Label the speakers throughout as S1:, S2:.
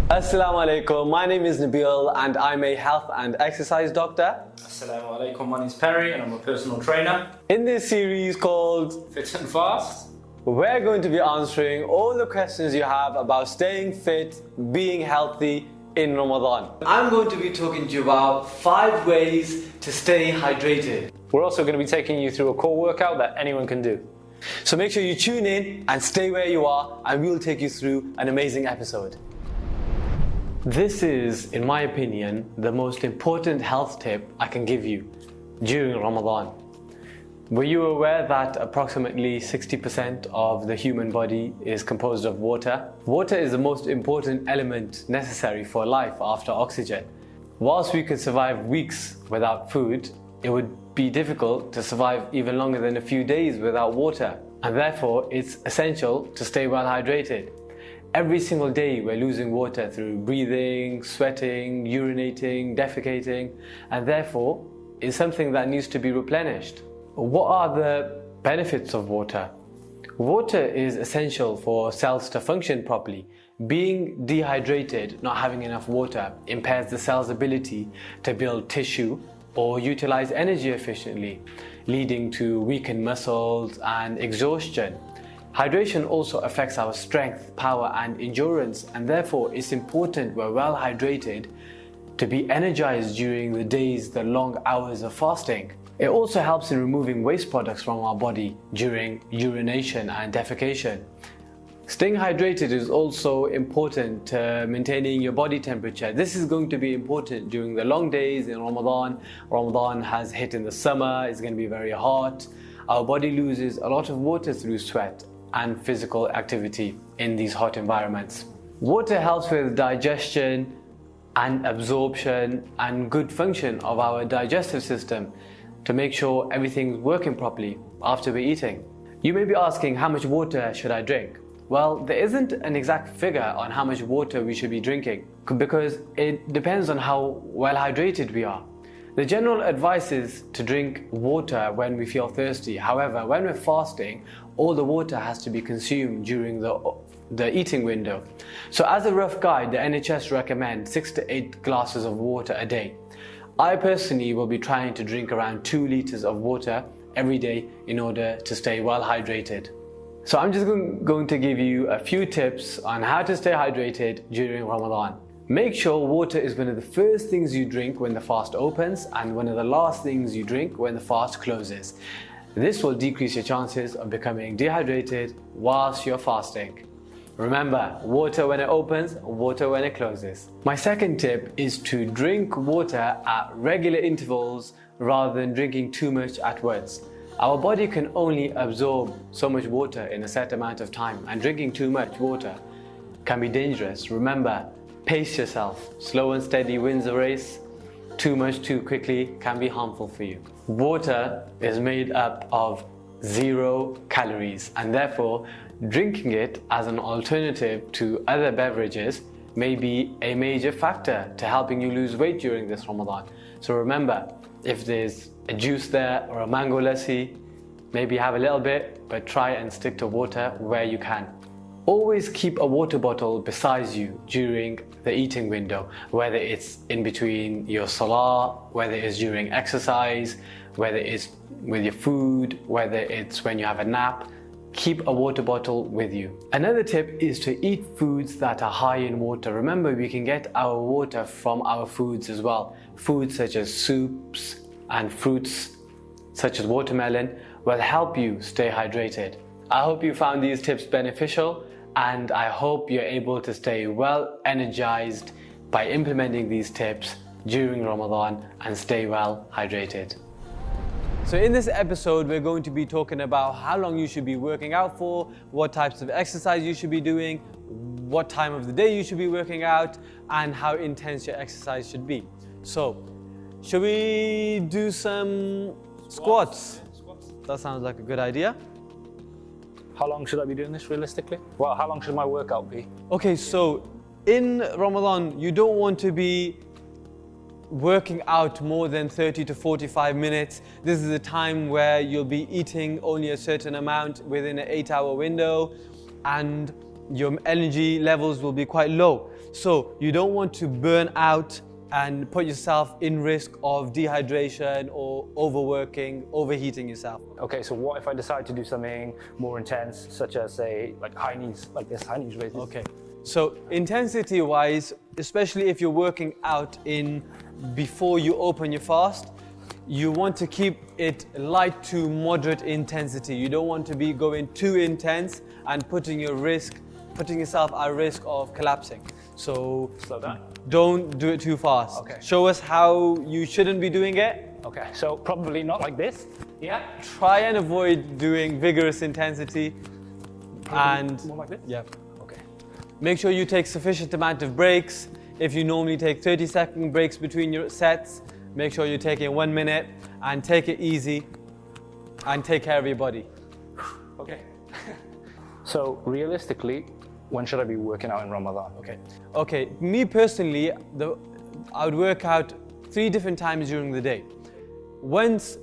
S1: Assalamu alaikum, my name is Nabil and I'm a health and exercise doctor.
S2: Assalamu alaikum, my name is Perrie and I'm a personal trainer.
S1: In this series called
S2: Fit and Fast,
S1: we're going to be answering all the questions you have about staying fit, being healthy in Ramadan. I'm going to be talking to you about 5 ways to stay hydrated.
S2: we're also going to be taking you through a core workout that anyone can do.
S1: So make sure you tune in and stay where you are and we'll take you through an amazing episode. This is, in my opinion, the most important health tip I can give you during Ramadan. Were you aware that approximately 60% of the human body is composed of water? Water is the most important element necessary for life after oxygen. Whilst we could survive weeks without food, it would be difficult to survive even longer than a few days without water. And therefore, it's essential to stay well hydrated. Every single day we're losing water through breathing, sweating, urinating, defecating, and therefore it's something that needs to be replenished. What are the benefits of water? Water is essential for cells to function properly. Being dehydrated, not having enough water, impairs the cell's ability to build tissue or utilize energy efficiently, leading to weakened muscles and exhaustion. Hydration also affects our strength, power and endurance, and therefore it's important we're well hydrated to be energized during the days, the long hours of fasting. It also helps in removing waste products from our body during urination and defecation. Staying hydrated is also important to maintaining your body temperature. This is going to be important during the long days in Ramadan. Ramadan has hit in the summer, it's going to be very hot. Our body loses a lot of water through sweat and physical activity in these hot environments. Water helps with digestion and absorption and good function of our digestive system to make sure everything's working properly after we're eating. You may be asking, how much water should I drink? Well, there isn't an exact figure on how much water we should be drinking because it depends on how well hydrated we are. The general advice is to drink water when we feel thirsty. However, when we're fasting, all the water has to be consumed during the eating window. So as a rough guide, the NHS recommends 6 to 8 glasses of water a day. I personally will be trying to drink around 2 liters of water every day in order to stay well hydrated. So I'm just going to give you a few tips on how to stay hydrated during Ramadan. Make sure water is one of the first things you drink when the fast opens and one of the last things you drink when the fast closes. This will decrease your chances of becoming dehydrated whilst you're fasting. Remember, water when it opens, water when it closes. My second tip is to drink water at regular intervals rather than drinking too much at once. Our body can only absorb so much water in a set amount of time, and drinking too much water can be dangerous. Remember, pace yourself. Slow and steady wins the race. Too much too quickly can be harmful for you. Water is made up of 0 calories, and therefore drinking it as an alternative to other beverages may be a major factor to helping you lose weight during this Ramadan. So remember, if there's a juice there or a mango lassi, maybe have a little bit, but try and stick to water where you can. Always keep a water bottle beside you during the eating window, whether it's in between your salah, whether it's during exercise, whether it's with your food, whether it's when you have a nap. Keep a water bottle with you. Another tip is to eat foods that are high in water. Remember, we can get our water from our foods as well. Foods such as soups and fruits such as watermelon will help you stay hydrated. I hope you found these tips beneficial, and I hope you're able to stay well energized by implementing these tips during Ramadan and stay well hydrated. So in this episode, we're going to be talking about how long you should be working out for, what types of exercise you should be doing, what time of the day you should be working out, and how intense your exercise should be. So, should we do some squats? That sounds like a good idea.
S2: How long should I be doing this realistically? Well, how long should my workout be?
S1: Okay, so in Ramadan, you don't want to be working out more than 30 to 45 minutes, this is a time where you'll be eating only a certain amount within an 8-hour window, and your energy levels will be quite low. So you don't want to burn out and put yourself in risk of dehydration or overworking, overheating yourself.
S2: Okay, so what if I decide to do something more intense, such as say like high knees, like this high knees raises?
S1: Okay, so intensity wise, especially if you're working out before you open your fast, you want to keep it light to moderate intensity. You don't want to be going too intense and putting yourself at risk of collapsing. So
S2: Slow down.
S1: Don't do it too fast.
S2: Okay.
S1: Show us how you shouldn't be doing it.
S2: Okay, so probably not like this. Yeah.
S1: Try and avoid doing vigorous intensity. And
S2: More like this?
S1: yeah.
S2: Okay.
S1: Make sure you take sufficient amount of breaks. If you normally take 30-second breaks between your sets, make sure you're taking 1 minute, and take it easy and take care of your body.
S2: Okay. So realistically, when should I be working out in Ramadan?
S1: Okay, me personally, I would work out 3 different times during the day. Once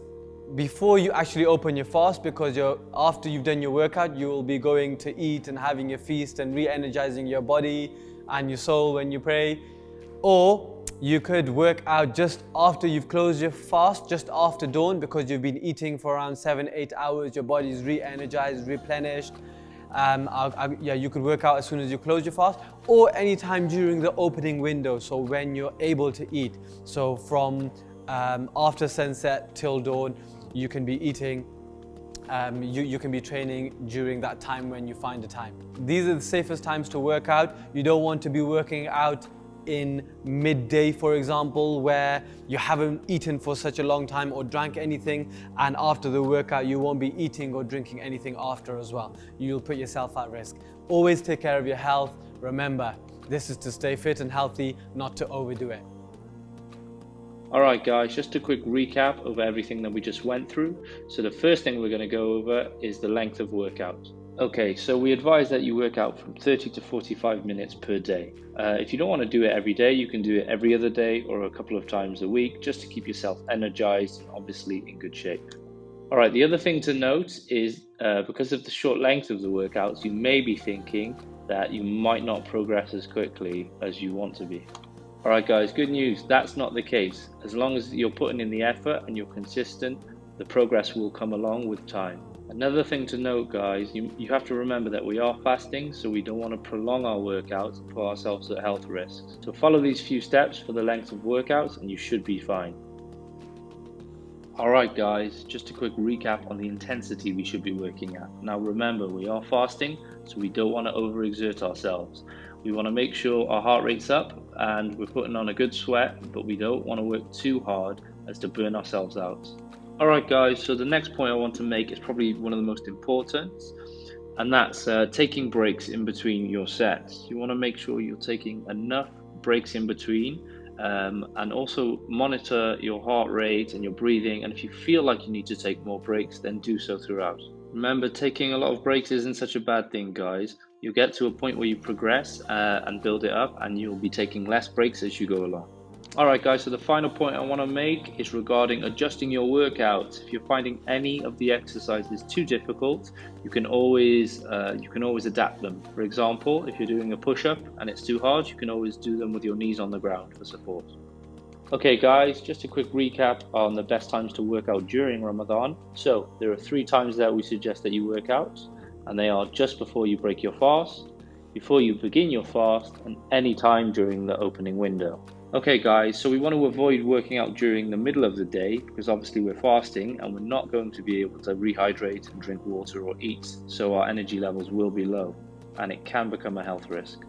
S1: before you actually open your fast, because after you've done your workout, you will be going to eat and having your feast and re-energizing your body and your soul when you pray. Or you could work out just after you've closed your fast, just after dawn, because you've been eating for around 7-8 hours, your body is re-energized, replenished. You could work out as soon as you close your fast, or anytime during the opening window, so when you're able to eat. So from after sunset till dawn, you can be eating, you can be training during that time when you find the time. These are the safest times to work out. You don't want to be working out in midday, for example, where you haven't eaten for such a long time or drank anything, and after the workout you won't be eating or drinking anything after as well. You'll put yourself at risk. Always take care of your health. Remember, this is to stay fit and healthy, not to overdo it.
S3: Alright guys, just a quick recap of everything that we just went through. So the first thing we're going to go over is the length of workout. Okay, so we advise that you work out from 30 to 45 minutes per day. If you don't want to do it every day, you can do it every other day or a couple of times a week, just to keep yourself energized and obviously in good shape. Alright, the other thing to note is because of the short length of the workouts, you may be thinking that you might not progress as quickly as you want to be. Alright guys, good news, that's not the case. As long as you're putting in the effort and you're consistent, the progress will come along with time. Another thing to note guys, you have to remember that we are fasting, so we don't want to prolong our workouts and put ourselves at health risks. So follow these few steps for the length of workouts and you should be fine. Alright guys, just a quick recap on the intensity we should be working at. Now remember, we are fasting, so we don't want to overexert ourselves. We want to make sure our heart rate's up and we're putting on a good sweat, but we don't want to work too hard as to burn ourselves out. Alright guys, so the next point I want to make is probably one of the most important, and that's taking breaks in between your sets. You want to make sure you're taking enough breaks in between, and also monitor your heart rate and your breathing, and if you feel like you need to take more breaks, then do so throughout. Remember, taking a lot of breaks isn't such a bad thing guys. You'll get to a point where you progress and build it up, and you'll be taking less breaks as you go along. Alright guys, so the final point I want to make is regarding adjusting your workouts. If you're finding any of the exercises too difficult, you can always adapt them. For example, if you're doing a push-up and it's too hard, you can always do them with your knees on the ground for support. Okay guys, just a quick recap on the best times to work out during Ramadan. So there are 3 times that we suggest that you work out, and they are just before you break your fast, before you begin your fast, and any time during the opening window. Okay guys, so we want to avoid working out during the middle of the day, because obviously we're fasting and we're not going to be able to rehydrate and drink water or eat, so our energy levels will be low and it can become a health risk.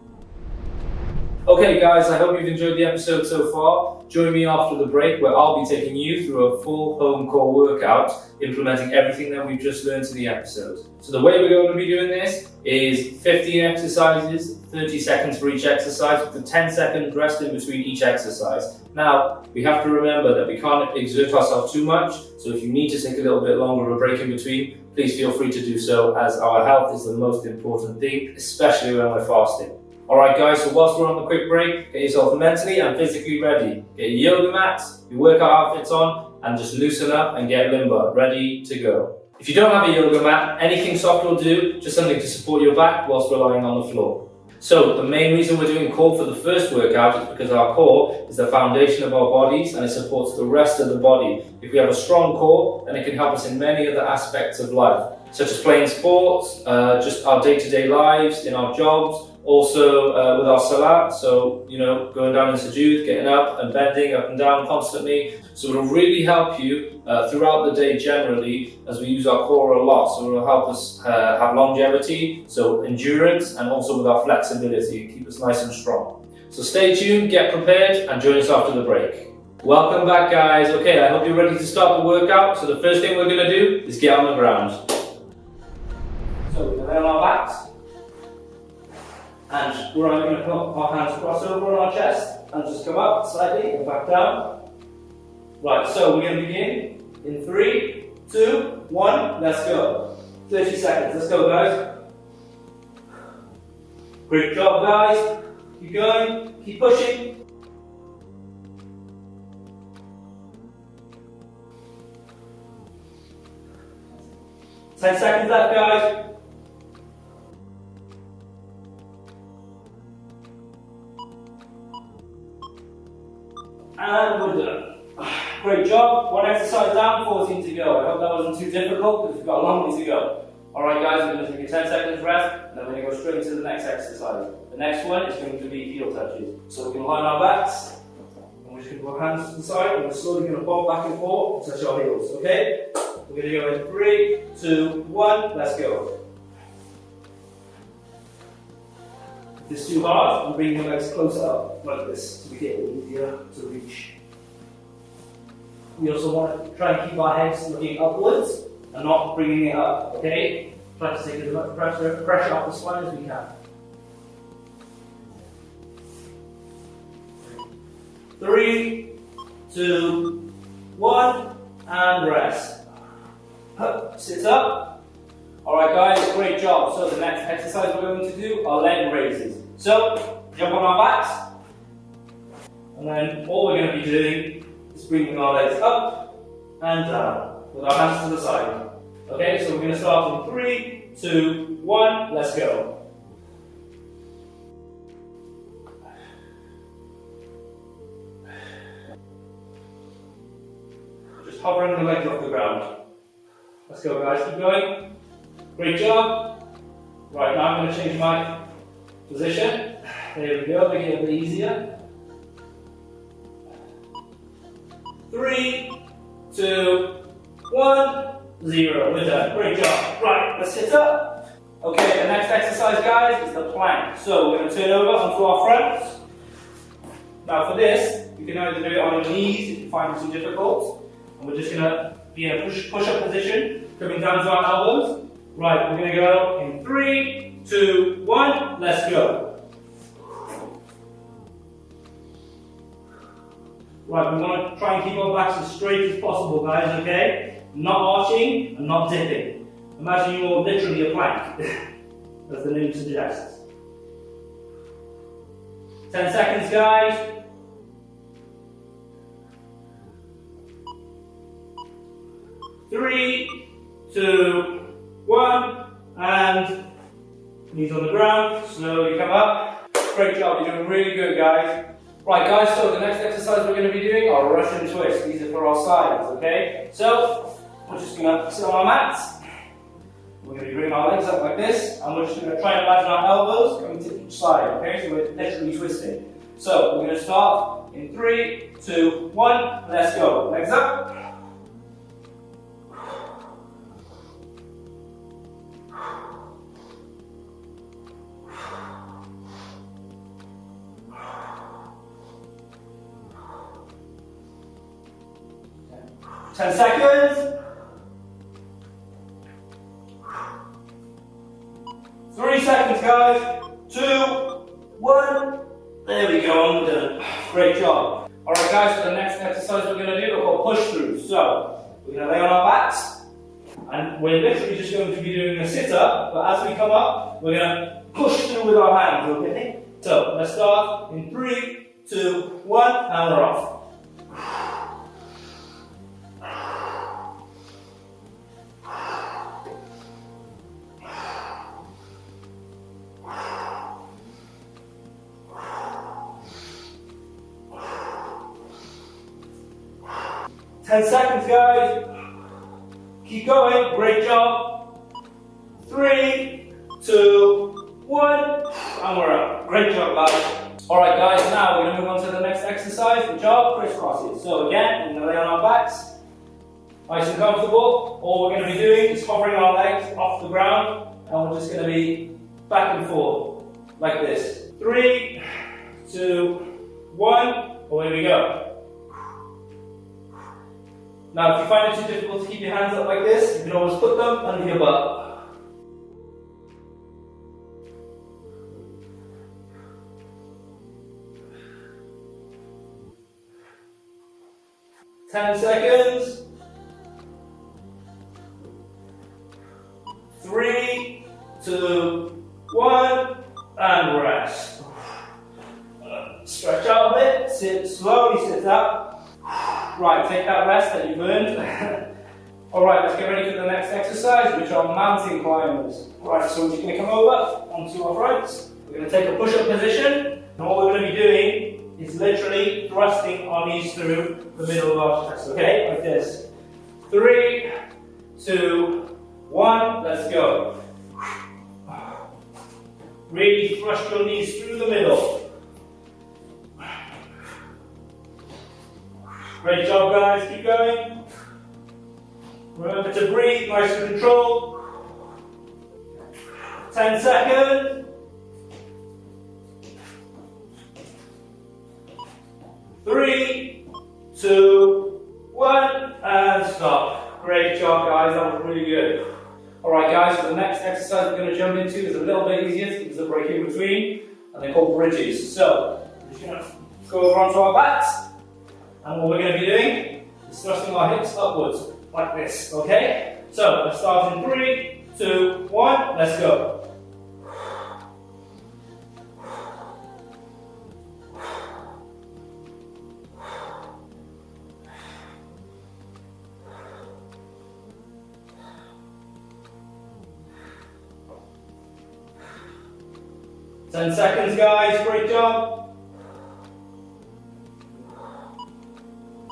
S4: Okay guys, I hope you've enjoyed the episode so far. Join me after the break where I'll be taking you through a full home core workout, implementing everything that we've just learned in the episode. So the way we're going to be doing this is 15 exercises, 30 seconds for each exercise, with a 10-second rest in between each exercise. Now, we have to remember that we can't exert ourselves too much, so if you need to take a little bit longer of a break in between, please feel free to do so, as our health is the most important thing, especially when we're fasting. Alright guys, so whilst we're on the quick break, get yourself mentally and physically ready. Get your yoga mats, your workout outfits on, and just loosen up and get limber, ready to go. If you don't have a yoga mat, anything soft will do, just something to support your back whilst we're lying on the floor. So the main reason we're doing core for the first workout is because our core is the foundation of our bodies and it supports the rest of the body. If we have a strong core, then it can help us in many other aspects of life, such as playing sports, just our day-to-day lives, in our jobs, also with our salat, so going down in sujood, getting up and bending up and down constantly. So it'll really help you throughout the day generally, as we use our core a lot. So it'll help us have longevity, so endurance, and also with our flexibility, keep us nice and strong. So stay tuned, get prepared, and join us after the break. Welcome back guys. Okay, I hope you're ready to start the workout. So the first thing we're going to do is get on the ground. So we're going to lay on our backs. And we're going to put our hands cross over on our chest and just come up slightly and back down. Right, so we're going to begin in 3, 2, 1, let's go. 30 seconds, let's go guys. Great job guys. Keep going, keep pushing. Ten seconds left guys. And we're done. Great job. One exercise down, 14 to go. I hope that wasn't too difficult because we've got a long way to go. Alright guys, we're going to take a 10 seconds rest and then we're going to go straight into the next exercise. The next one is going to be heel touches. So we're going to lie on our backs and we're just going to put our hands to the side and we're slowly going to bob back and forth and touch our heels. Okay? We're going to go in 3, 2, 1, let's go. If it's too hard, we'll bring your legs closer up like this to make it easier to reach. We also want to try and keep our heads looking upwards and not bringing it up, okay? Try to take as much pressure off the spine as we can. 3, 2, 1, and rest. Up, sit up. Alright guys, great job. So the next exercise we're going to do are leg raises. So, jump on our backs. And then all we're going to be doing is bringing our legs up and down with our hands to the side. Okay, so we're going to start in 3, 2, 1, let's go. Just hovering the legs off the ground. Let's go guys, keep going. Great job. Right, now I'm going to change my position. There we go, make it a bit easier. 3, 2, 1, 0. We're done. Great job. Right, let's sit up. Okay, the next exercise, guys, is the plank. So we're going to turn over onto our fronts. Now for this, you can either do it on your knees if you find it too difficult. And we're just going to be in a push-up position, coming down to our elbows. Right, we're going to go in 3, 2, 1, let's go. Right, we want to try and keep our backs as straight as possible, guys, okay? Not arching and not dipping. Imagine you're literally a plank, as the name suggests. 10 seconds, guys. 3, 2, 1, and knees on the ground, slowly come up. Great job, you're doing really good, guys. Right guys, so the next exercise we're going to be doing are Russian twists. These are for our sides, okay? So, we're just going to sit on our mats. We're going to be bringing our legs up like this, and we're just going to try and imagine our elbows coming to each side, okay? So we're literally twisting. So, we're going to start in 3, 2, 1, let's go. Legs up. Ten seconds. 3 seconds, guys. 2, 1. There we go. We're done. Great job. All right, guys. So the next exercise we're going to do are called push throughs. So we're going to lay on our backs, and we're literally just going to be doing a sit up. But as we come up, we're going to push through with our hands. Okay. So let's start in 3, 2, 1, and we're off. 10 seconds, guys. Keep going. Great job. 3, 2, 1, and we're up. Great job, guys. Alright, guys, now we're going to move on to the next exercise, which are crisscrosses. So, again, we're going to lay on our backs, nice and comfortable. All we're going to be doing is hovering our legs off the ground, and we're just going to be back and forth, like this. 3, 2, 1, away we go. Now, if you find it too difficult to keep your hands up like this, you can always put them under your butt. Ten seconds. 3, 2, 1, and rest. Stretch out a bit, sit slowly, sit up. Right, take that rest that you've earned. Alright, let's get ready for the next exercise, which are mountain climbers. Right, so we're just going to come over onto our fronts. We're going to take a push-up position, and what we're going to be doing is literally thrusting our knees through the middle of our chest, okay? Like this. 3, 2, 1, let's go. Really thrust your knees through the middle. Great job, guys. Keep going. Remember to breathe, nice and controlled. 10 seconds. 3, 2, 1, and stop. Great job, guys. That was really good. Alright, guys, so the next exercise we're going to jump into is a little bit easier. It's a break in between, and they're called bridges. So, we're just going to go over onto our backs. And what we're going to be doing is thrusting our hips upwards, like this, okay? So, let's start in 3, 2, 1, let's go. Ten seconds, guys, great job.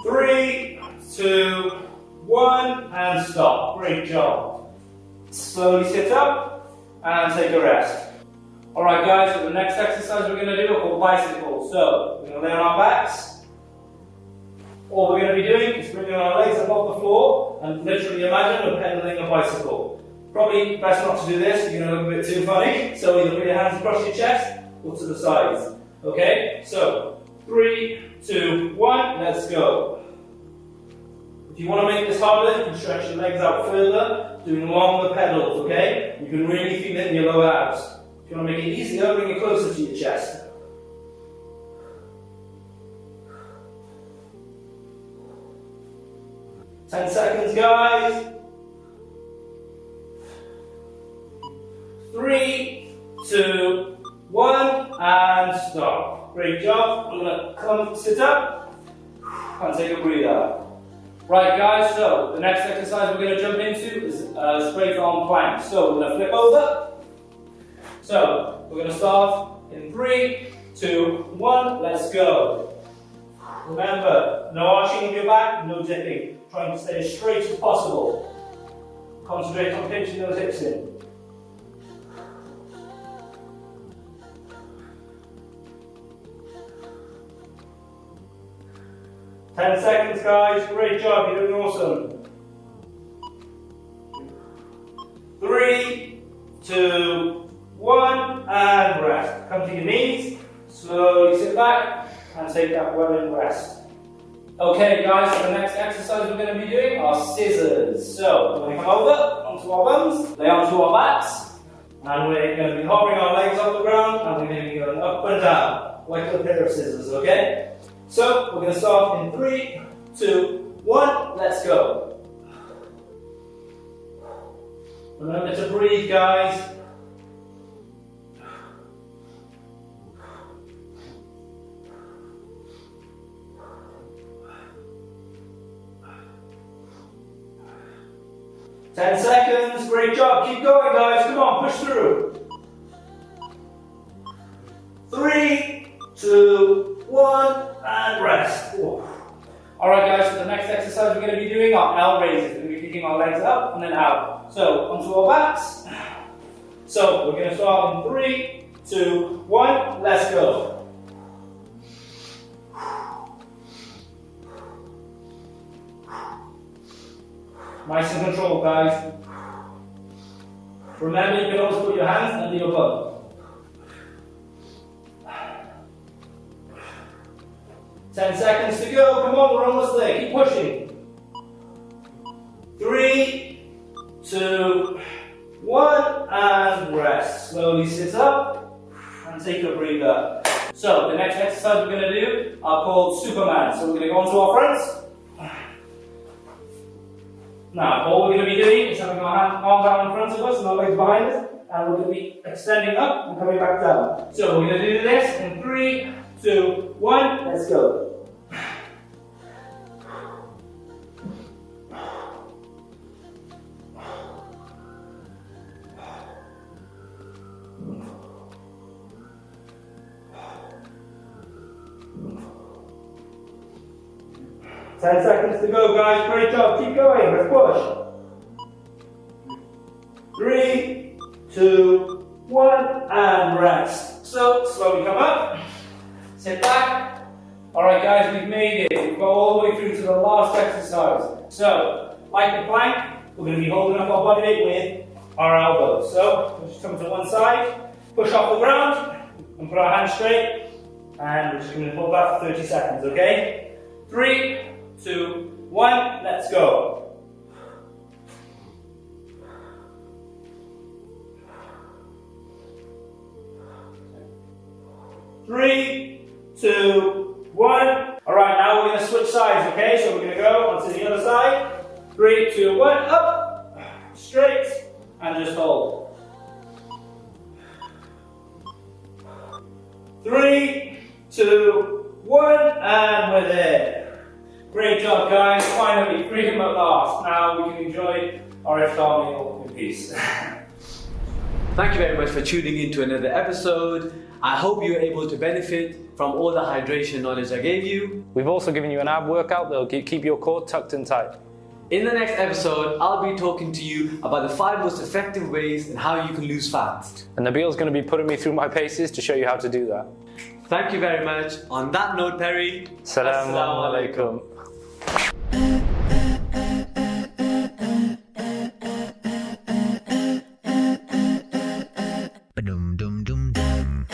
S4: 3, 2, 1, and stop. Great job. Slowly sit up and take a rest. Alright, guys, so the next exercise we're going to do are called bicycles. So, we're going to lay on our backs. All we're going to be doing is bringing our legs above the floor and literally imagine we're pedaling a bicycle. Probably best not to do this, you're going to look a bit too funny. So, either put your hands across your chest or to the sides. Okay, so 3, 2, 1, let's go. If you want to make this harder, you can stretch your legs out further, doing longer pedals, okay? You can really feel it in your lower abs. If you want to make it easier, bring it closer to your chest. Ten seconds, guys. 3, 2, 1, and stop. Great job. We're going to come, sit up, and take a breather. Right, guys, so the next exercise we're going to jump into is straight arm plank. So we're going to flip over. So we're going to start in 3, 2, 1, let's go. Remember, no arching of your back, no dipping. Trying to stay as straight as possible. Concentrate on pinching those hips in. Ten seconds, guys. Great job. You're doing awesome. 3, 2, 1, and rest. Come to your knees. Slowly sit back and take that well-in rest. Okay, guys. So the next exercise we're going to be doing are scissors. So we're going to come over onto our bums, lay onto our backs, and we're going to be hovering our legs off the ground, and we're going to be going up and down like a pair of scissors. Okay. So, we're going to start in 3, 2, 1, let's go. Remember to breathe, guys. 10 seconds. Great job. Keep going, guys. Come on, push through. 3, 2, 1, and rest. Ooh. Alright guys, so the next exercise we're going to be doing are L raises. We're going to be kicking our legs up and then out. So, onto our backs. So, we're going to start in 3, 2, 1, let's go. Nice and controlled, guys. Remember, you can always put your hands under your butt. 10 seconds to go. Come on, we're almost there. Keep pushing. 3, 2, 1, and rest. Slowly sit up and take a breather. So, the next exercise we're going to do are called Superman. So, we're going to go onto our fronts. Now, all we're going to be doing is having our arms out in front of us and our legs behind us, and we're going to be extending up and coming back down. So, we're going to do this in 3, 2, 1, let's go. Ten seconds to go, guys. Great job. Keep going. Let's push. 3, 2, 1, and rest. So, slowly come up. Sit back. Alright guys, we've made it. We've got all the way through to the last exercise. So, like the plank, we're going to be holding up our body weight with our elbows. So, we'll just come to one side, push off the ground, and put our hands straight. And we're just going to hold that for 30 seconds, okay? 3, 2, 1, let's go. 3, 2, 1. Alright, now we're going to switch sides, okay? So we're going to go onto the other side. 3, 2, 1, up, straight, and just hold. 3, 2, 1, and we're there. Great job, guys. Finally, freedom at last. Now we can enjoy our iftar meal in peace.
S1: Thank you very much for tuning in to another episode. I hope you were able to benefit from all the hydration knowledge I gave you.
S2: We've also given you an ab workout that'll keep your core tucked in tight.
S1: In the next episode, I'll be talking to you about the 5 most effective ways and how you can lose fat.
S2: And Nabil's going to be putting me through my paces to show you how to do that.
S1: Thank you very much. On that note, Perrie,
S2: Assalamu alaikum.
S5: Ba-dum-dum-dum-dum.